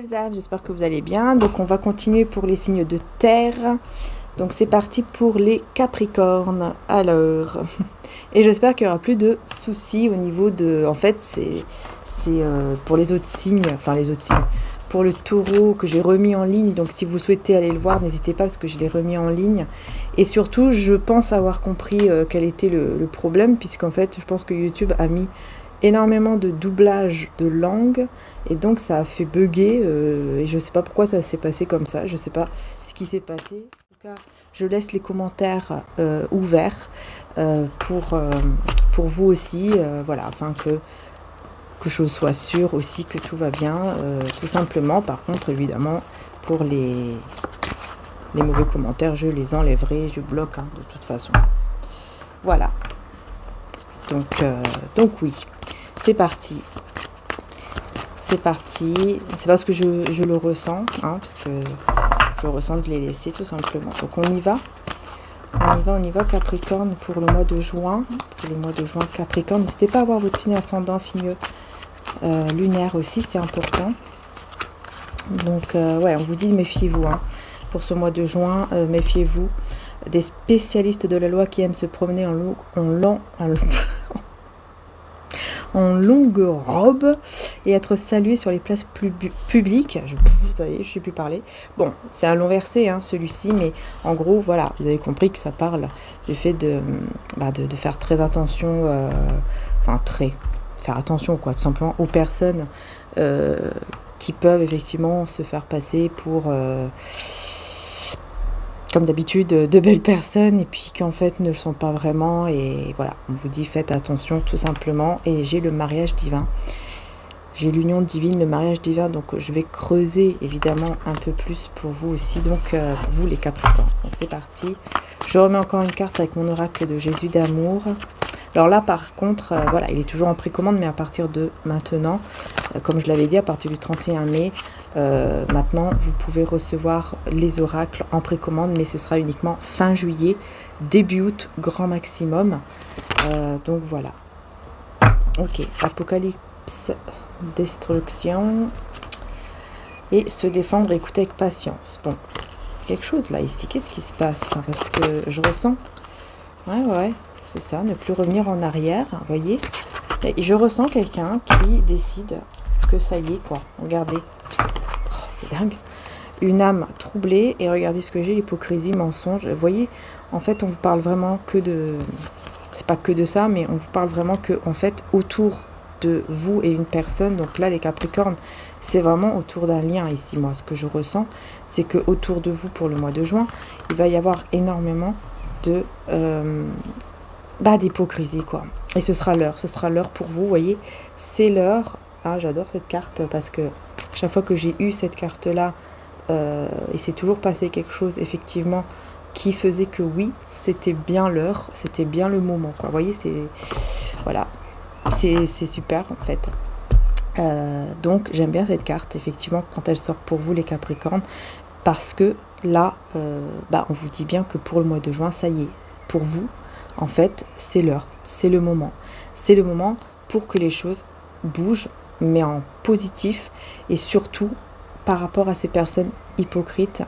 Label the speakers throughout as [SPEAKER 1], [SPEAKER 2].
[SPEAKER 1] les âmes, j'espère que vous allez bien. Donc on va continuer pour les signes de terre. Donc c'est parti pour les Capricornes. Alors, et j'espère qu'il n'y aura plus de soucis au niveau de... En fait, c'est pour les autres signes, enfin les autres signes, pour le taureau que j'ai remis en ligne. Donc si vous souhaitez aller le voir, n'hésitez pas parce que je l'ai remis en ligne. Et surtout, je pense avoir compris quel était le problème, puisqu'en fait, je pense que YouTube a mis énormément de doublage de langue et donc ça a fait bugger et je sais pas pourquoi ça s'est passé comme ça, je sais pas ce qui s'est passé. En tout cas, je laisse les commentaires ouverts pour vous aussi, voilà, afin que je sois sûre aussi que tout va bien, tout simplement. Par contre, évidemment, pour les mauvais commentaires, je les enlèverai, je bloque hein, de toute façon. Voilà. Donc oui, c'est parti. C'est parti. C'est parce que je le ressens, hein, parce que je ressens de les laisser tout simplement. Donc on y va. On y va Capricorne pour le mois de juin. Pour le mois de juin Capricorne. N'hésitez pas à avoir votre signe ascendant, signe lunaire aussi, c'est important. Donc ouais, on vous dit méfiez-vous. Hein. Pour ce mois de juin, méfiez-vous des spécialistes de la loi qui aiment se promener en longue robe et être salués sur les places publiques. Ça y est, je ne sais plus parler. Bon, c'est un long verset, hein, celui-ci, mais en gros, voilà, vous avez compris que ça parle du fait de faire très attention, faire attention, quoi, tout simplement, aux personnes qui peuvent effectivement se faire passer pour... comme d'habitude, de belles personnes et puis qu'en fait ne le sont pas vraiment. Et voilà, on vous dit faites attention tout simplement. Et j'ai le mariage divin. J'ai l'union divine, le mariage divin. Donc je vais creuser évidemment un peu plus pour vous aussi. Donc pour vous les Capricornes. Donc c'est parti. Je remets encore une carte avec mon oracle de Jésus d'amour. Alors là par contre, voilà, il est toujours en précommande, mais à partir de maintenant, comme je l'avais dit, à partir du 31 mai, maintenant vous pouvez recevoir les oracles en précommande, mais ce sera uniquement fin juillet, début août, grand maximum. Donc voilà. Ok, Apocalypse, destruction et se défendre, écouter avec patience. Bon, quelque chose là ici, qu'est-ce qui se passe? Parce que je ressens, ouais, c'est ça, ne plus revenir en arrière, vous voyez. Et je ressens quelqu'un qui décide que ça y est, quoi. Regardez. Oh, c'est dingue. Une âme troublée. Et regardez ce que j'ai, l'hypocrisie, mensonge. Vous voyez, en fait, on vous parle vraiment que de... C'est pas que de ça, mais on vous parle vraiment que, en fait, autour de vous et une personne. Donc là, les Capricornes, c'est vraiment autour d'un lien ici. Moi, ce que je ressens, c'est que autour de vous, pour le mois de juin, il va y avoir énormément de... d'hypocrisie, quoi. Et ce sera l'heure pour vous, vous voyez, c'est l'heure. Ah, j'adore cette carte parce que chaque fois que j'ai eu cette carte là il s'est toujours passé quelque chose effectivement qui faisait que oui, c'était bien l'heure, c'était bien le moment, quoi. Vous voyez, c'est voilà, c'est super en fait. Donc j'aime bien cette carte effectivement quand elle sort pour vous les Capricornes, parce que là on vous dit bien que pour le mois de juin, ça y est, pour vous en fait, c'est l'heure, c'est le moment. C'est le moment pour que les choses bougent, mais en positif, et surtout par rapport à ces personnes hypocrites,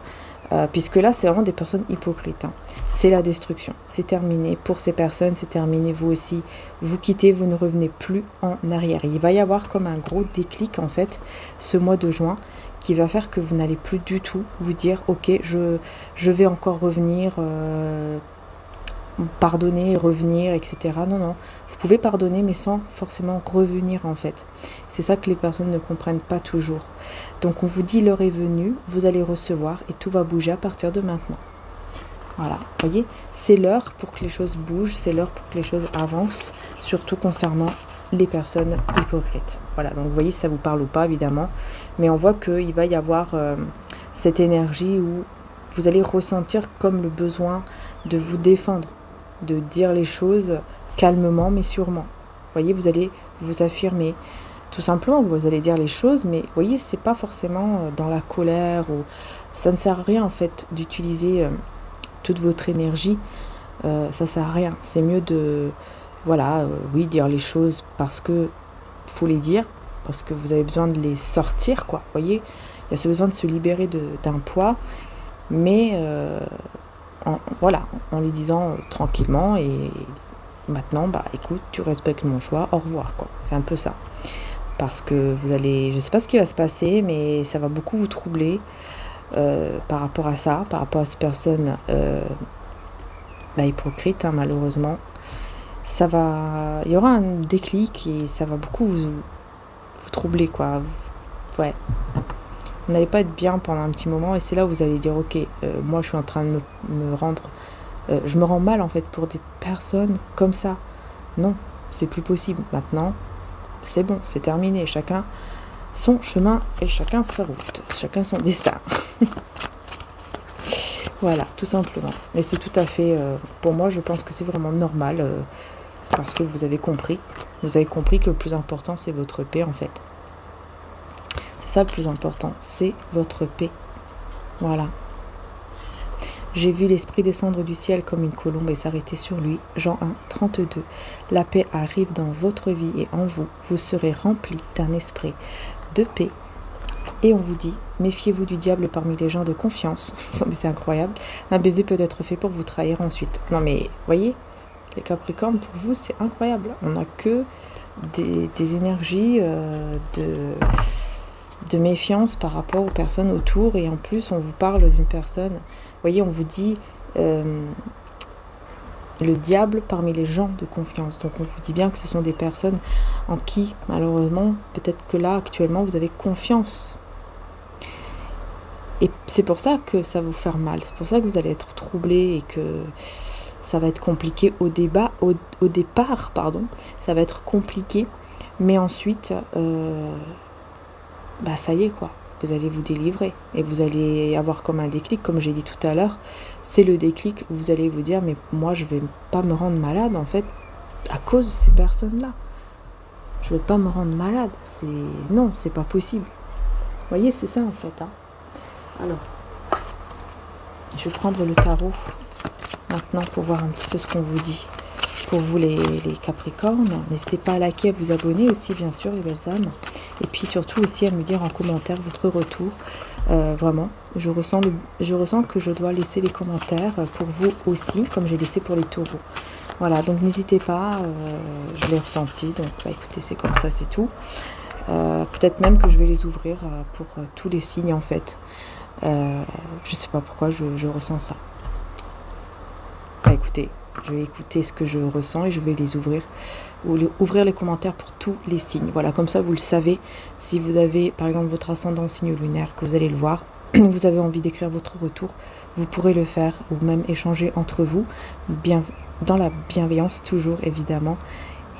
[SPEAKER 1] puisque là, c'est vraiment des personnes hypocrites. Hein. C'est la destruction, c'est terminé. Pour ces personnes, c'est terminé. Vous aussi, vous quittez, vous ne revenez plus en arrière. Il va y avoir comme un gros déclic, en fait, ce mois de juin, qui va faire que vous n'allez plus du tout vous dire, ok, je vais encore revenir... pardonner, revenir, etc. Non, vous pouvez pardonner, mais sans forcément revenir, en fait. C'est ça que les personnes ne comprennent pas toujours. Donc, on vous dit l'heure est venue, vous allez recevoir, et tout va bouger à partir de maintenant. Voilà, vous voyez, c'est l'heure pour que les choses bougent, c'est l'heure pour que les choses avancent, surtout concernant les personnes hypocrites. Voilà, donc vous voyez, ça vous parle ou pas, évidemment, mais on voit qu'il va y avoir cette énergie où vous allez ressentir comme le besoin de vous défendre, de dire les choses calmement mais sûrement. Vous voyez, vous allez vous affirmer. Tout simplement, vous allez dire les choses, mais vous voyez, c'est pas forcément dans la colère, ou ça ne sert à rien en fait d'utiliser toute votre énergie. Ça sert à rien. C'est mieux de, voilà, oui, dire les choses parce que faut les dire, parce que vous avez besoin de les sortir, quoi. Vous voyez, Il y a ce besoin de se libérer d'un poids, mais voilà, en lui disant tranquillement et maintenant, bah écoute, tu respectes mon choix, au revoir quoi. C'est un peu ça. Parce que vous allez, je sais pas ce qui va se passer, mais ça va beaucoup vous troubler par rapport à ça, par rapport à ces personnes hypocrites, hein, malheureusement. Il y aura un déclic et ça va beaucoup vous troubler quoi. Ouais. Vous n'allez pas être bien pendant un petit moment et c'est là où vous allez dire ok, moi je suis en train de me rendre, je me rends mal en fait pour des personnes comme ça. Non, c'est plus possible. Maintenant, c'est bon, c'est terminé. Chacun son chemin et chacun sa route, chacun son destin. Voilà, tout simplement. Et c'est tout à fait, pour moi, je pense que c'est vraiment normal parce que vous avez compris. Vous avez compris que le plus important, c'est votre paix en fait. C'est ça le plus important, c'est votre paix. Voilà. J'ai vu l'esprit descendre du ciel comme une colombe et s'arrêter sur lui. Jean 1, 32. La paix arrive dans votre vie et en vous. Vous serez remplis d'un esprit de paix. Et on vous dit, méfiez-vous du diable parmi les gens de confiance. Mais c'est incroyable. Un baiser peut être fait pour vous trahir ensuite. Non mais, voyez, les Capricornes, pour vous, c'est incroyable. On n'a que des énergies de méfiance par rapport aux personnes autour. Et en plus, on vous parle d'une personne... Vous voyez, on vous dit le diable parmi les gens de confiance. Donc on vous dit bien que ce sont des personnes en qui, malheureusement, peut-être que là, actuellement, vous avez confiance. Et c'est pour ça que ça va vous faire mal. C'est pour ça que vous allez être troublé et que ça va être compliqué au départ. Ça va être compliqué. Mais ensuite, ça y est quoi. Vous allez vous délivrer et vous allez avoir comme un déclic, comme j'ai dit tout à l'heure, c'est le déclic où vous allez vous dire mais moi je vais pas me rendre malade en fait à cause de ces personnes-là. Je vais pas me rendre malade, non, c'est pas possible. Vous voyez, c'est ça en fait. Hein. Alors, je vais prendre le tarot maintenant pour voir un petit peu ce qu'on vous dit. Pour vous les Capricornes, n'hésitez pas à liker, à vous abonner aussi bien sûr les belles âmes. Et puis surtout aussi à me dire en commentaire votre retour. Vraiment, je ressens que je dois laisser les commentaires pour vous aussi, comme j'ai laissé pour les taureaux. Voilà, donc n'hésitez pas, je l'ai ressenti, donc écoutez, c'est comme ça, c'est tout. Peut-être même que je vais les ouvrir pour tous les signes en fait. Je sais pas pourquoi je ressens ça. Écoutez, je vais écouter ce que je ressens et je vais les ouvrir. Ouvrir les commentaires pour tous les signes. Voilà, comme ça vous le savez. Si vous avez par exemple votre ascendant au signe lunaire, que vous allez le voir, vous avez envie d'écrire votre retour, vous pourrez le faire ou même échanger entre vous, bien dans la bienveillance toujours évidemment.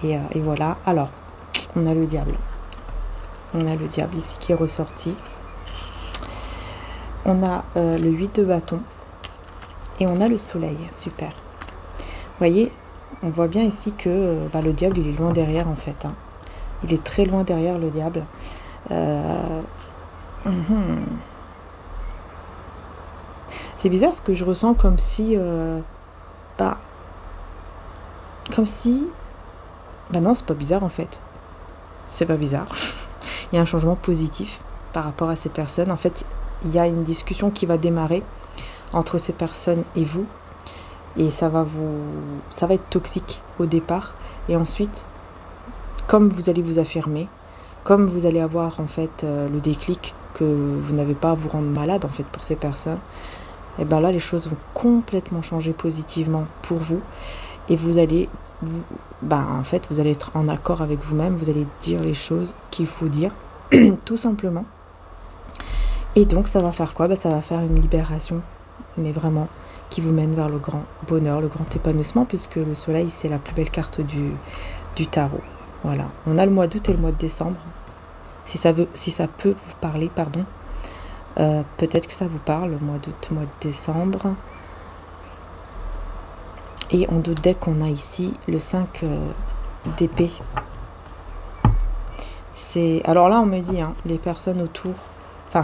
[SPEAKER 1] Et voilà. Alors, on a le diable. On a le diable ici qui est ressorti. On a le 8 de bâton et on a le soleil. Super. Vous voyez, on voit bien ici que le diable, il est loin derrière en fait. Hein. Il est très loin derrière le diable. C'est bizarre ce que je ressens comme si... non, c'est pas bizarre en fait. C'est pas bizarre. Il y a un changement positif par rapport à ces personnes. En fait, il y a une discussion qui va démarrer entre ces personnes et vous. Et ça va être toxique au départ. Et ensuite, comme vous allez vous affirmer, comme vous allez avoir en fait le déclic que vous n'avez pas à vous rendre malade en fait pour ces personnes, et là les choses vont complètement changer positivement pour vous. Et vous allez, en fait, vous allez être en accord avec vous-même. Vous allez dire les choses qu'il faut dire, tout simplement. Et donc ça va faire quoi ? Ça va faire une libération, mais vraiment, qui vous mène vers le grand bonheur, le grand épanouissement, puisque le soleil, c'est la plus belle carte du tarot. Voilà. On a le mois d'août et le mois de décembre. Si ça peut vous parler, pardon. Peut-être que ça vous parle, le mois d'août, mois de décembre. Et en d'autres decks, on a ici le 5 d'épée. Alors là, on me dit, les personnes autour,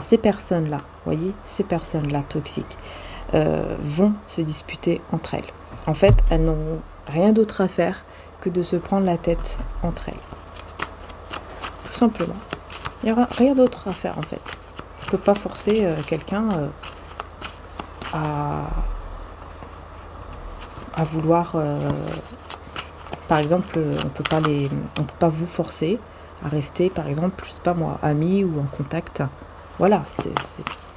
[SPEAKER 1] ces personnes-là, vous voyez, ces personnes-là toxiques, vont se disputer entre elles. En fait, elles n'ont rien d'autre à faire que de se prendre la tête entre elles. Tout simplement. Il n'y aura rien d'autre à faire, en fait. ne peut pas forcer quelqu'un à vouloir... par exemple, on peut pas vous forcer à rester, par exemple, je sais pas moi, amis ou en contact. Voilà,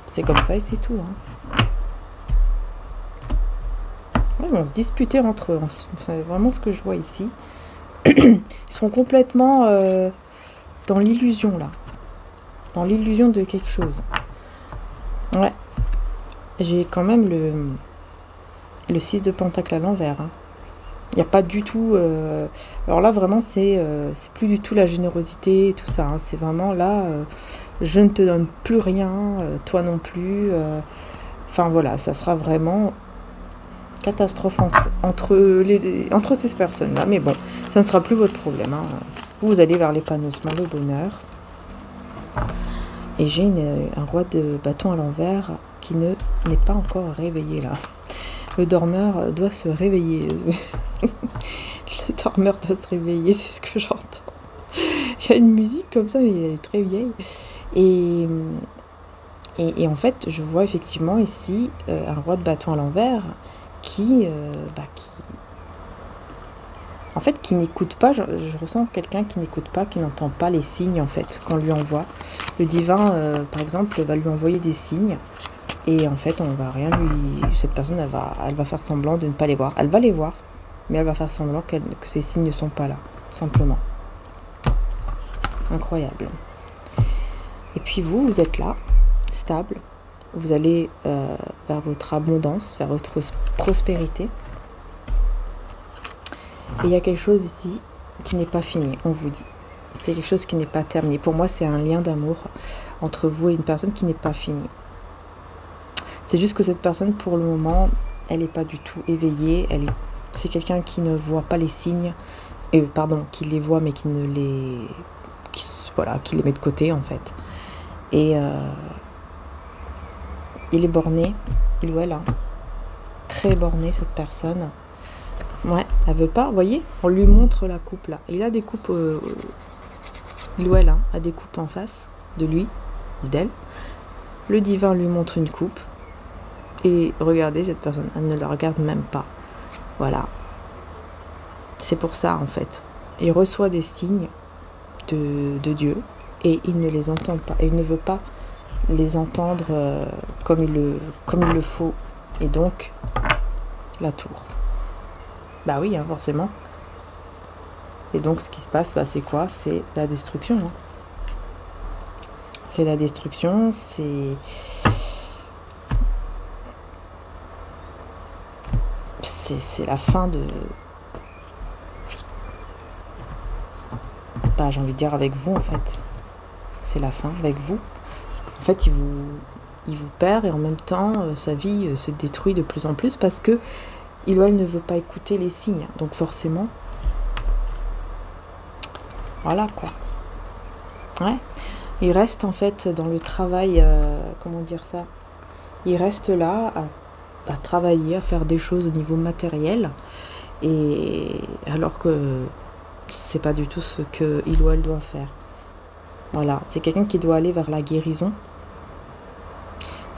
[SPEAKER 1] c'est comme ça et c'est tout. Hein. Ouais, on se disputer entre eux. C'est vraiment ce que je vois ici. Ils sont complètement dans l'illusion, là. Dans l'illusion de quelque chose. Ouais. J'ai quand même le 6 de pentacle à l'envers. Hein. Il n'y a pas du tout... alors là, vraiment, c'est plus du tout la générosité et tout ça. Hein. C'est vraiment là, je ne te donne plus rien, toi non plus. Enfin, voilà, ça sera vraiment catastrophe entre ces personnes-là. Mais bon, ça ne sera plus votre problème. Hein. Vous allez vers l'épanouissement, le bonheur. Et j'ai un roi de bâton à l'envers qui n'est pas encore réveillé, là. Le dormeur doit se réveiller. Le dormeur doit se réveiller, c'est ce que j'entends. Il y a une musique comme ça, mais elle est très vieille. Et en fait, je vois effectivement ici un roi de bâton à l'envers qui n'écoute pas. Je ressens quelqu'un qui n'écoute pas, qui n'entend pas les signes, en fait, qu'on lui envoie. Le divin, par exemple, va lui envoyer des signes. Et en fait, on va rien lui... Cette personne, elle va faire semblant de ne pas les voir. Elle va les voir, mais elle va faire semblant que ces signes ne sont pas là, tout simplement. Incroyable. Et puis vous êtes là, stable. Vous allez vers votre abondance, vers votre prospérité. Et il y a quelque chose ici qui n'est pas fini, on vous dit. C'est quelque chose qui n'est pas terminé. Pour moi, c'est un lien d'amour entre vous et une personne qui n'est pas finie. C'est juste que cette personne, pour le moment, elle n'est pas du tout éveillée. C'est quelqu'un qui ne voit pas les signes, qui les voit, mais qui les met de côté, en fait. Et il est borné, il ou elle, hein. Très borné, cette personne. Ouais, elle veut pas, vous voyez, on lui montre la coupe, là. Il a des coupes, il ou elle, hein, a des coupes en face de lui, ou d'elle. Le divin lui montre une coupe. Et regardez cette personne, elle ne la regarde même pas. Voilà. C'est pour ça, en fait. Il reçoit des signes de Dieu et il ne les entend pas. Il ne veut pas les entendre comme il le faut. Et donc, la tour. Bah oui, hein, forcément. Et donc, ce qui se passe, c'est quoi? C'est la destruction. Hein. C'est la destruction, c'est la fin de... j'ai envie de dire avec vous, en fait. C'est la fin avec vous. En fait, il vous perd et en même temps, sa vie se détruit de plus en plus parce que il ou elle ne veut pas écouter les signes. Donc forcément, voilà quoi. Ouais. Il reste en fait dans le travail, comment dire ça? Il reste là à travailler, à faire des choses au niveau matériel, et alors que c'est pas du tout ce que il ou elle doit faire. Voilà, c'est quelqu'un qui doit aller vers la guérison.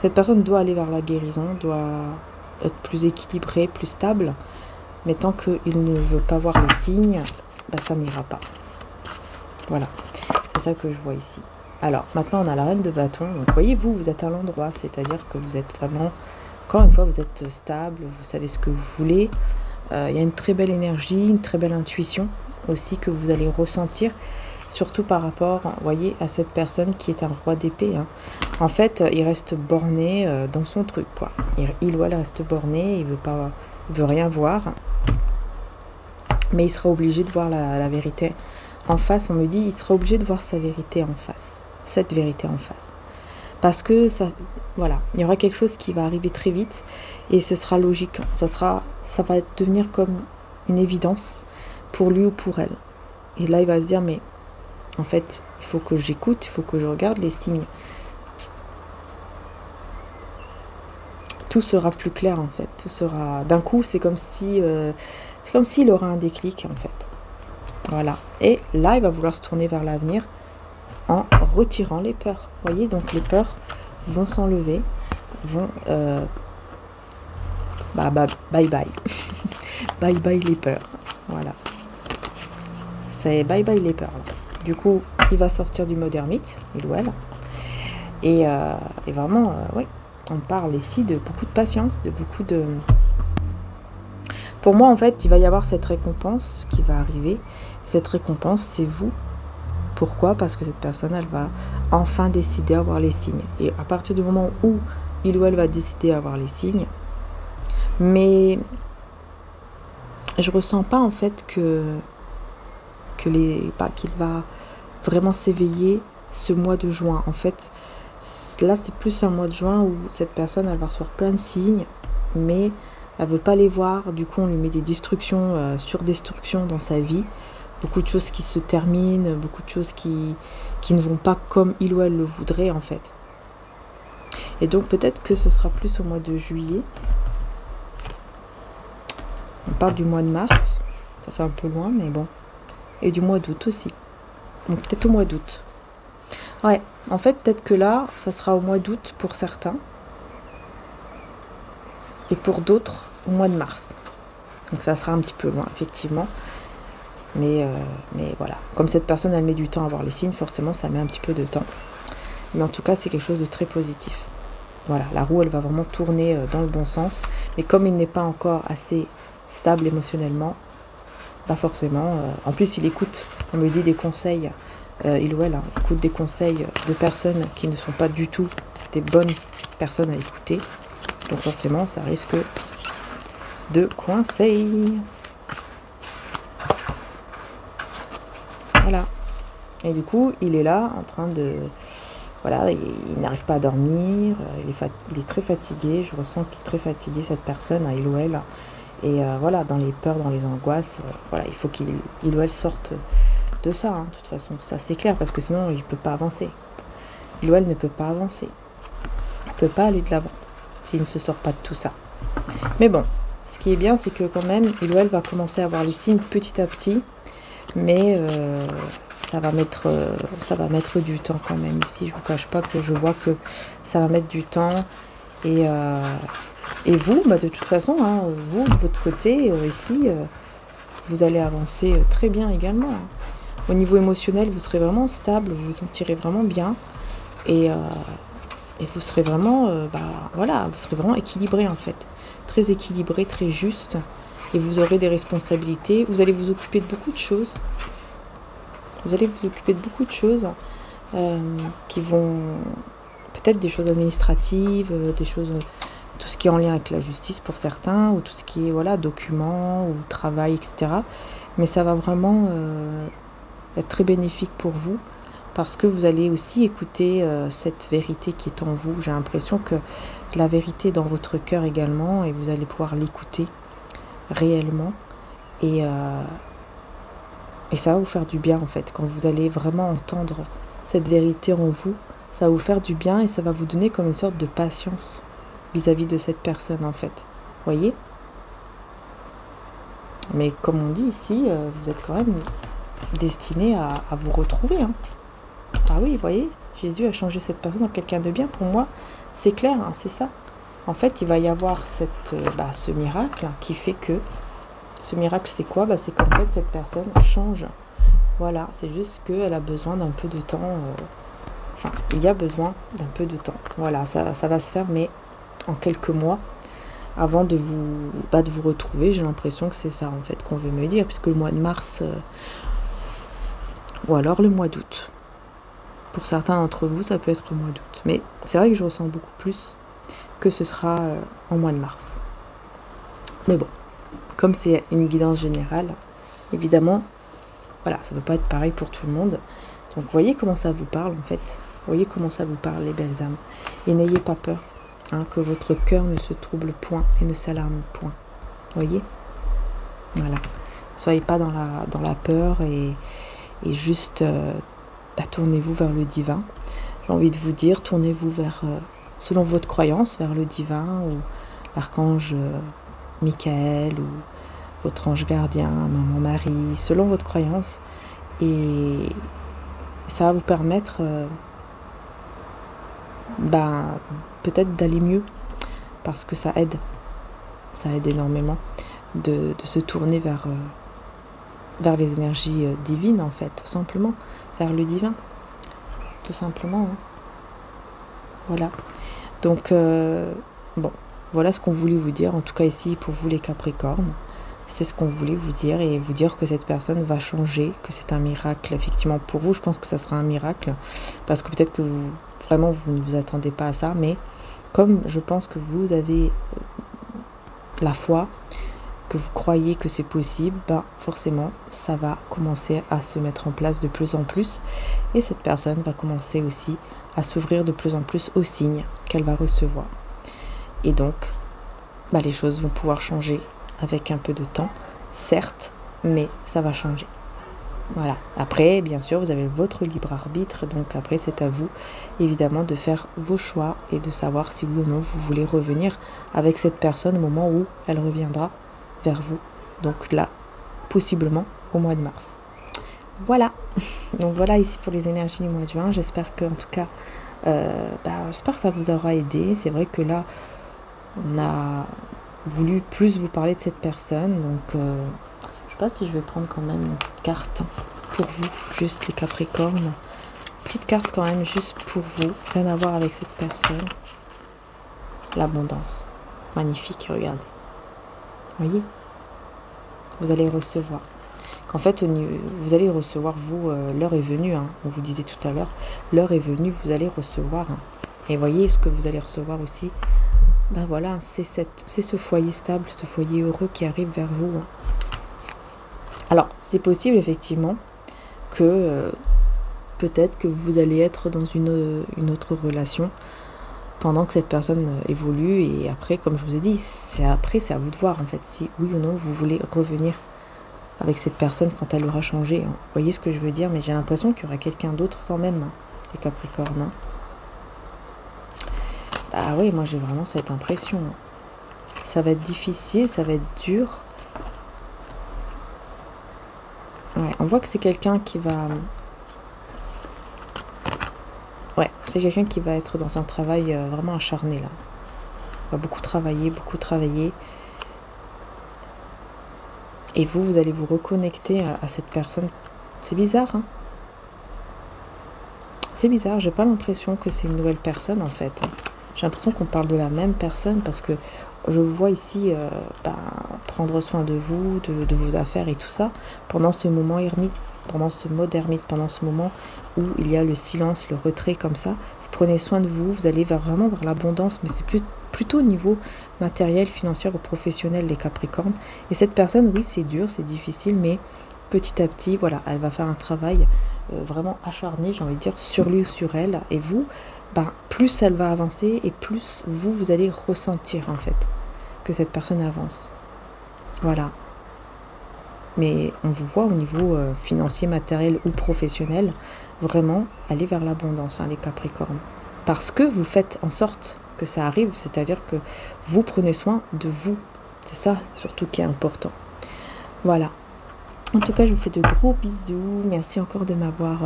[SPEAKER 1] Cette personne doit aller vers la guérison, doit être plus équilibrée, plus stable, mais tant qu'il ne veut pas voir les signes, ça n'ira pas. Voilà, c'est ça que je vois ici. Alors, maintenant, on a la reine de bâton. Donc, voyez, vous êtes à l'endroit, c'est-à-dire que vous êtes vraiment... Encore une fois, vous êtes stable, vous savez ce que vous voulez. Il y a une très belle énergie, une très belle intuition aussi que vous allez ressentir, surtout par rapport, voyez, à cette personne qui est un roi d'épée. Hein. En fait, il reste borné dans son truc, quoi. Il ou elle reste borné, il veut rien voir, mais il sera obligé de voir la vérité en face. On me dit, il sera obligé de voir sa vérité en face, cette vérité en face. Parce que ça, voilà, il y aura quelque chose qui va arriver très vite et ce sera logique. Ça va devenir comme une évidence pour lui ou pour elle. Et là, il va se dire, mais en fait, il faut que j'écoute, il faut que je regarde les signes. Tout sera plus clair en fait. Tout sera d'un coup. C'est comme s'il aurait un déclic en fait. Voilà. Et là, il va vouloir se tourner vers l'avenir en retirant les peurs. Vous voyez, donc les peurs vont s'enlever, vont... bye bye. Bye bye les peurs. Voilà. C'est bye bye les peurs. Du coup, il va sortir du mode ermite, il ou elle. Et vraiment, oui, on parle ici de beaucoup de patience, de beaucoup de... Pour moi, en fait, il va y avoir cette récompense qui va arriver. Cette récompense, c'est vous. Pourquoi? Parce que cette personne, elle va enfin décider à avoir les signes. Et à partir du moment où il ou elle va décider à avoir les signes, mais je ressens pas en fait qu'il va vraiment s'éveiller ce mois de juin. En fait, là, c'est plus un mois de juin où cette personne, elle va recevoir plein de signes, mais elle veut pas les voir. Du coup, on lui met des destructions sur destructions dans sa vie. Beaucoup de choses qui se terminent, beaucoup de choses qui ne vont pas comme il ou elle le voudrait, en fait. Et donc, peut-être que ce sera plus au mois de juillet. On parle du mois de mars. Ça fait un peu loin, mais bon. Et du mois d'août aussi. Donc, peut-être au mois d'août. Ouais, en fait, peut-être que là, ça sera au mois d'août pour certains. Et pour d'autres, au mois de mars. Donc, ça sera un petit peu loin, effectivement. Mais voilà, comme cette personne, elle met du temps à avoir les signes, forcément, ça met un petit peu de temps. Mais en tout cas, c'est quelque chose de très positif. Voilà, la roue, elle va vraiment tourner dans le bon sens. Mais comme il n'est pas encore assez stable émotionnellement, pas forcément. En plus, il écoute, on me dit des conseils, il ou elle écoute des conseils de personnes qui ne sont pas du tout des bonnes personnes à écouter. Donc forcément, ça risque de coincer. Voilà. Et du coup, il est là en train de... Voilà, il n'arrive pas à dormir, il est très fatigué, je ressens qu'il est très fatigué, cette personne, il ou elle. Et voilà, dans les peurs, dans les angoisses, voilà, il faut qu'il ou elle sorte de ça, de toute façon. Ça, c'est clair, parce que sinon, il ne peut pas avancer. Il ou elle ne peut pas avancer. Il ne peut pas aller de l'avant s'il ne se sort pas de tout ça. Mais bon, ce qui est bien, c'est que quand même, il ou elle va commencer à avoir les signes petit à petit. Mais ça va mettre du temps quand même. Ici, je vous cache pas que je vois que ça va mettre du temps. Et vous, de toute façon, vous, de votre côté, ici, vous allez avancer très bien également. Au niveau émotionnel, vous serez vraiment stable, vous vous sentirez vraiment bien. Et vous serez vraiment, voilà, vous serez vraiment équilibré en fait. Très équilibré, très juste. Et vous aurez des responsabilités. Vous allez vous occuper de beaucoup de choses. Vous allez vous occuper de beaucoup de choses qui vont... Peut-être des choses administratives, des choses... Tout ce qui est en lien avec la justice pour certains, ou tout ce qui est voilà, documents, ou travail, etc. Mais ça va vraiment être très bénéfique pour vous. Parce que vous allez aussi écouter cette vérité qui est en vous. J'ai l'impression que la vérité est dans votre cœur également. Et vous allez pouvoir l'écouter réellement et ça va vous faire du bien en fait quand vous allez vraiment entendre cette vérité en vous. Ça va vous faire du bien et ça va vous donner comme une sorte de patience vis-à-vis de cette personne en fait, voyez. Mais comme on dit ici, vous êtes quand même destiné à vous retrouver, Ah oui, vous voyez, Jésus a changé cette personne en quelqu'un de bien. Pour moi, c'est clair, c'est ça. En fait, il va y avoir ce miracle qui fait que... Ce miracle, c'est quoi? C'est qu'en fait, cette personne change. Voilà, c'est juste qu'elle a besoin d'un peu de temps. Enfin, il y a besoin d'un peu de temps. Voilà, ça va se faire, mais en quelques mois, avant de vous retrouver. J'ai l'impression que c'est ça, en fait, qu'on veut me dire, puisque le mois de mars... ou alors le mois d'août. Pour certains d'entre vous, ça peut être le mois d'août. Mais c'est vrai que je ressens beaucoup plus que ce sera en mois de mars. Mais bon, comme c'est une guidance générale, évidemment, voilà, ça ne peut pas être pareil pour tout le monde. Donc voyez comment ça vous parle en fait. Voyez comment ça vous parle les belles âmes. Et n'ayez pas peur, que votre cœur ne se trouble point et ne s'alarme point. Voyez? Voilà. Soyez pas dans la peur et juste tournez-vous vers le divin. J'ai envie de vous dire, tournez-vous vers... selon votre croyance, vers le divin ou l'archange Michael ou votre ange gardien, maman Marie, selon votre croyance. Et ça va vous permettre ben, peut-être d'aller mieux, parce que ça aide énormément de se tourner vers les énergies divines, en fait, tout simplement, vers le divin, tout simplement, hein. Voilà. Donc, bon, voilà ce qu'on voulait vous dire, en tout cas ici pour vous les Capricornes. C'est ce qu'on voulait vous dire, et vous dire que cette personne va changer, que c'est un miracle, effectivement, pour vous. Je pense que ça sera un miracle, parce que peut-être que vraiment, vous ne vous attendez pas à ça, mais comme je pense que vous avez la foi, que vous croyez que c'est possible, ben forcément, ça va commencer à se mettre en place de plus en plus, et cette personne va commencer aussi à s'ouvrir de plus en plus aux signes qu'elle va recevoir. Et donc, ben, les choses vont pouvoir changer avec un peu de temps, certes, mais ça va changer. Voilà. Après, bien sûr, vous avez votre libre arbitre, donc après, c'est à vous, évidemment, de faire vos choix et de savoir si oui ou non vous voulez revenir avec cette personne au moment où elle reviendra vers vous. Donc là, possiblement au mois de mars. Voilà. Donc voilà ici pour les énergies du mois de juin. J'espère que, en tout cas, j'espère que ça vous aura aidé. C'est vrai que là, on a voulu plus vous parler de cette personne, donc je sais pas si je vais prendre quand même une petite carte pour vous, juste les Capricornes, petite carte quand même juste pour vous, rien à voir avec cette personne. L'abondance, magnifique, regardez, voyez, vous allez recevoir, qu'en fait vous allez recevoir, vous, l'heure est venue, hein, on vous disait tout à l'heure, l'heure est venue, vous allez recevoir, hein, et voyez ce que vous allez recevoir aussi. Ben voilà, c'est ce foyer stable, ce foyer heureux qui arrive vers vous, hein. Alors, c'est possible effectivement que peut-être que vous allez être dans une autre relation pendant que cette personne évolue, et après, comme je vous ai dit, c'est à vous de voir en fait si oui ou non vous voulez revenir avec cette personne quand elle aura changé, hein. Vous voyez ce que je veux dire, mais j'ai l'impression qu'il y aura quelqu'un d'autre quand même, hein, les Capricornes, hein. Bah oui, moi j'ai vraiment cette impression. Ça va être difficile, ça va être dur. Ouais, on voit que c'est quelqu'un qui va... Ouais, c'est quelqu'un qui va être dans un travail vraiment acharné là. Il va beaucoup travailler, beaucoup travailler. Et vous allez vous reconnecter à cette personne. C'est bizarre, hein. C'est bizarre, j'ai pas l'impression que c'est une nouvelle personne en fait. J'ai l'impression qu'on parle de la même personne, parce que je vous vois ici prendre soin de vous, de vos affaires et tout ça, pendant ce moment ermite, pendant ce mode ermite, pendant ce moment où il y a le silence, le retrait comme ça. Vous prenez soin de vous, vous allez vraiment vers l'abondance, mais c'est plutôt au niveau matériel, financier ou professionnel, les Capricornes. Et cette personne, oui, c'est dur, c'est difficile, mais petit à petit, voilà, elle va faire un travail vraiment acharné, j'ai envie de dire, sur lui ou sur elle. Et vous, plus elle va avancer, et plus vous allez ressentir en fait que cette personne avance. Voilà. Mais on vous voit au niveau financier, matériel ou professionnel, vraiment aller vers l'abondance, hein, les Capricornes. Parce que vous faites en sorte que ça arrive, c'est-à-dire que vous prenez soin de vous. C'est ça surtout qui est important. Voilà. En tout cas, je vous fais de gros bisous. Merci encore de m'avoir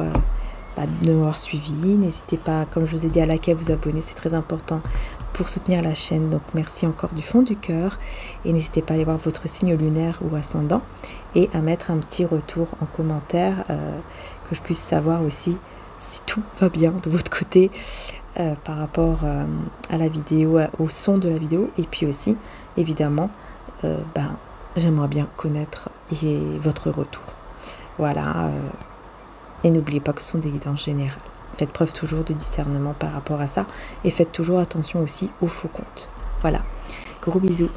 [SPEAKER 1] suivi. N'hésitez pas, comme je vous ai dit, à liker, à vous abonner. C'est très important pour soutenir la chaîne. Donc, merci encore du fond du cœur. Et n'hésitez pas à aller voir votre signe lunaire ou ascendant et à mettre un petit retour en commentaire, que je puisse savoir aussi si tout va bien de votre côté par rapport à la vidéo, au son de la vidéo. Et puis aussi, évidemment, j'aimerais bien connaître votre retour. Voilà. Et n'oubliez pas que ce sont des guidances générales. Faites preuve toujours de discernement par rapport à ça. Et faites toujours attention aussi aux faux comptes. Voilà. Gros bisous.